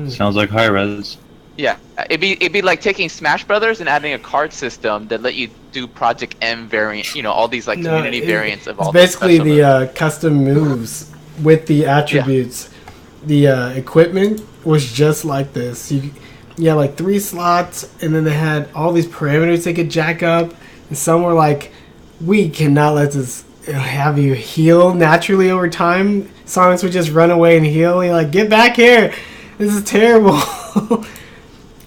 Sounds like high res. Yeah, it'd be like taking Smash Brothers and adding a card system that let you do Project M variant, all these like community variants of all. It's basically the custom moves with the attributes. The equipment was just like this. You had like 3 slots, and then they had all these parameters they could jack up, and some were like, we cannot let this have you heal naturally over time. Sonics would just run away and heal. You're like, get back here! This is terrible.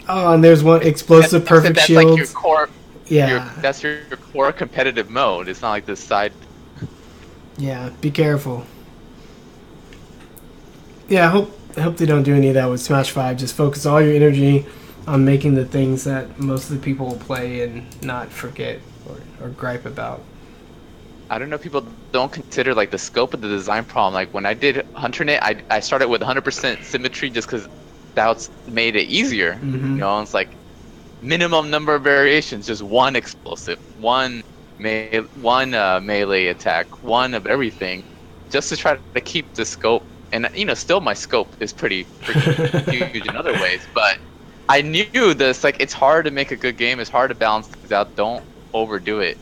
Oh, and there's one explosive perfect that's shield. Like your core. Yeah. That's your core competitive mode. It's not like this side. Yeah, be careful. Yeah, I hope they don't do any of that with Smash 5. Just focus all your energy on making the things that most of the people will play and not forget or gripe about. I don't know. People don't consider like the scope of the design problem. Like when I did HunterNet, I started with 100% symmetry just because that's made it easier. It's like minimum number of variations, just one explosive, one melee attack, one of everything, just to try to keep the scope. And still my scope is pretty huge in other ways. But I knew this. Like it's hard to make a good game. It's hard to balance things out. Don't overdo it.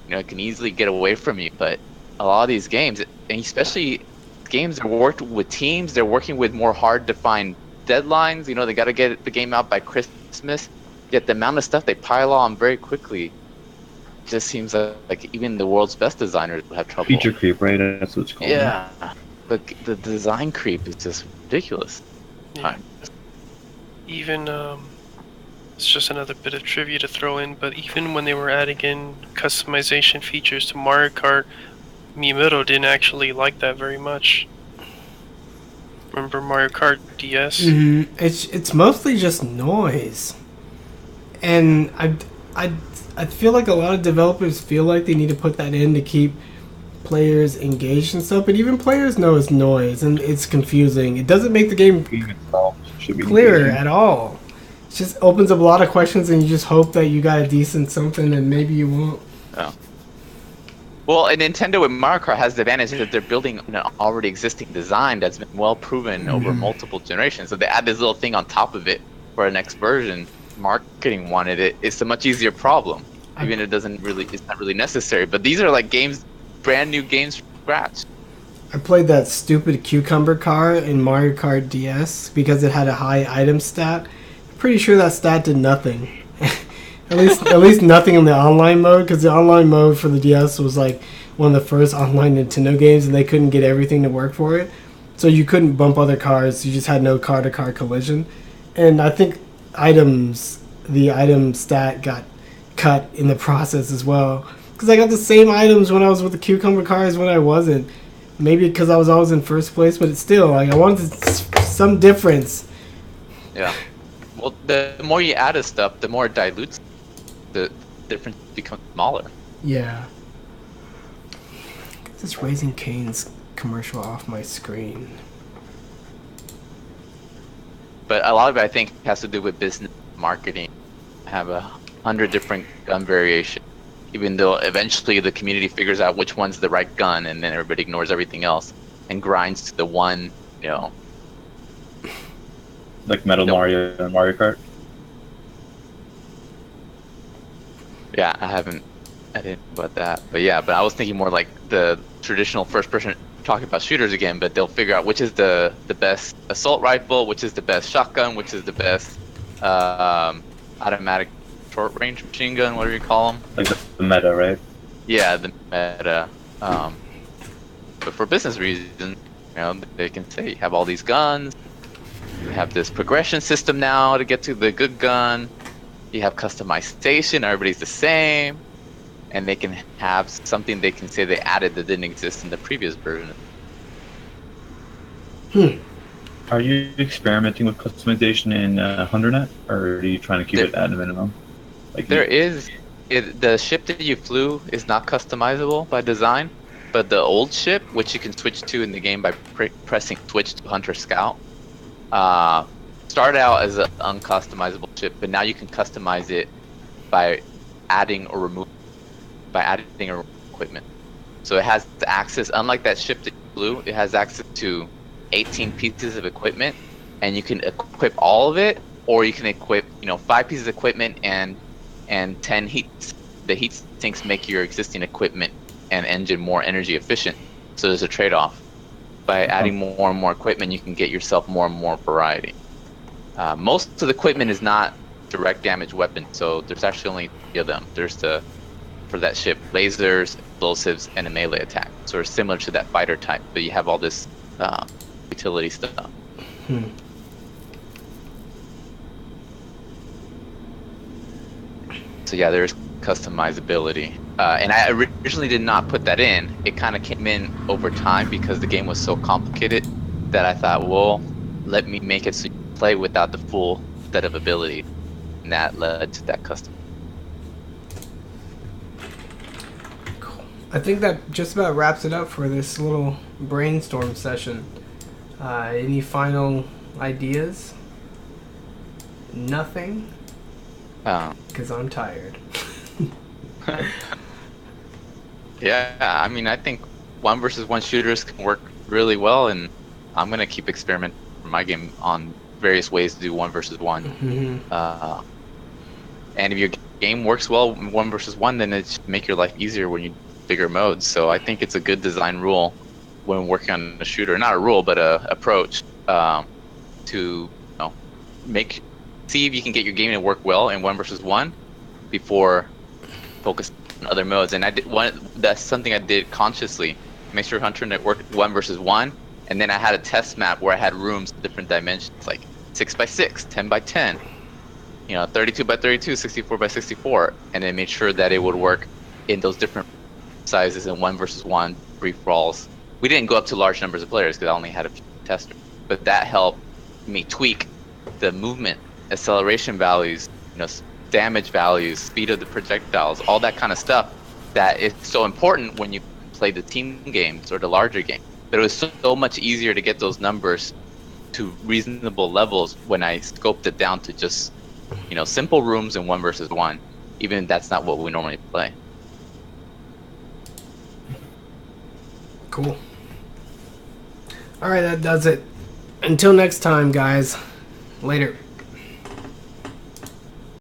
It can easily get away from you. But a lot of these games, and especially games that worked with teams, they're working with more hard-defined deadlines. They got to get the game out by Christmas. Yet the amount of stuff they pile on very quickly just seems like even the world's best designers would have trouble. Feature creep, right? That's what it's called. Yeah, but the design creep is just ridiculous. Yeah. Even it's just another bit of trivia to throw in, but even when they were adding in customization features to Mario Kart, Miyamoto didn't actually like that very much. Remember Mario Kart DS? It's mostly just noise, and I feel like a lot of developers feel like they need to put that in to keep players engaged and stuff. But even players know it's noise and it's confusing. It doesn't make the game Game itself should be clearer engaging. at all. just opens up a lot of questions, and you just hope that you got a decent something, and maybe you won't. Oh. Well, and Nintendo with Mario Kart has the advantage that they're building an already existing design that's been well proven over multiple generations. So they add this little thing on top of it for a next version. Marketing wanted it. It's a much easier problem. Even it's not really necessary. But these are like games, brand new games from scratch. I played that stupid cucumber car in Mario Kart DS because it had a high item stat. I'm pretty sure that stat did nothing. at least nothing in the online mode, because the online mode for the DS was like one of the first online Nintendo games, and they couldn't get everything to work for it. So you couldn't bump other cars. You just had no car-to-car collision. And I think the item stat got cut in the process as well. Because I got the same items when I was with the cucumber car as when I wasn't. Maybe because I was always in first place, but it's still like I wanted some difference. Yeah. Well, the more you add of stuff, the more it dilutes. The difference becomes smaller. Yeah. Get this Raising Cane's commercial off my screen. But a lot of it, I think, has to do with business marketing. Have 100 different gun variations. Even though eventually the community figures out which one's the right gun, and then everybody ignores everything else and grinds to the one, Like Metal Mario and Mario Kart. Yeah, I didn't know about that. But yeah, but I was thinking more like the traditional first person, talking about shooters again, but they'll figure out which is the best assault rifle, which is the best shotgun, which is the best automatic short range machine gun, whatever you call them. Like the meta, right? Yeah, the meta. But for business reasons, they can say you have all these guns. You have this progression system now to get to the good gun. You have customization. Everybody's the same, and they can have something they can say they added that didn't exist in the previous version. Are you experimenting with customization in HunterNet, or are you trying to keep it at a minimum? Like the ship that you flew is not customizable by design, but the old ship, which you can switch to in the game by pressing switch to Hunter Scout, started out as an uncustomizable ship, but now you can customize it by adding or removing equipment. So it has access, unlike that ship that you flew, it has access to 18 pieces of equipment, and you can equip all of it, or you can equip 5 pieces of equipment and 10 heats. The heat sinks make your existing equipment and engine more energy efficient, so there's a trade-off. By adding more and more equipment, you can get yourself more and more variety. Most of the equipment is not direct damage weapons, so there's actually only 3 of them. There's for that ship, lasers, explosives, and a melee attack. So it's similar to that fighter type, but you have all this utility stuff. So yeah, there's customizability. And I originally did not put that in. It kind of came in over time because the game was so complicated that I thought, well, let me make it so you can play without the full set of ability. And that led to that custom. Cool. I think that just about wraps it up for this little brainstorm session. Any final ideas? Nothing? Because I'm tired. Yeah, I mean, I think 1 versus 1 shooters can work really well, and I'm going to keep experimenting for my game on various ways to do 1 versus 1. And if your game works well 1 versus 1, then it should make your life easier when you do bigger modes. So I think it's a good design rule when working on a shooter. Not a rule, but a approach to see if you can get your game to work well in 1 versus 1 before focusing on other modes. And that's something I did consciously. Make sure HunterNet worked 1 versus 1, and then I had a test map where I had rooms of different dimensions, like 6x6, 10x10, 32x32, 64x64, and then made sure that it would work in those different sizes in 1 versus 1 free-for-alls. We didn't go up to large numbers of players because I only had a few testers, but that helped me tweak the movement, acceleration values, damage values, speed of the projectiles, all that kind of stuff that is so important when you play the team games or the larger game. But it was so much easier to get those numbers to reasonable levels when I scoped it down to just simple rooms and 1 versus 1, even if that's not what we normally play. Cool. All right, that does it. Until next time, guys. Later.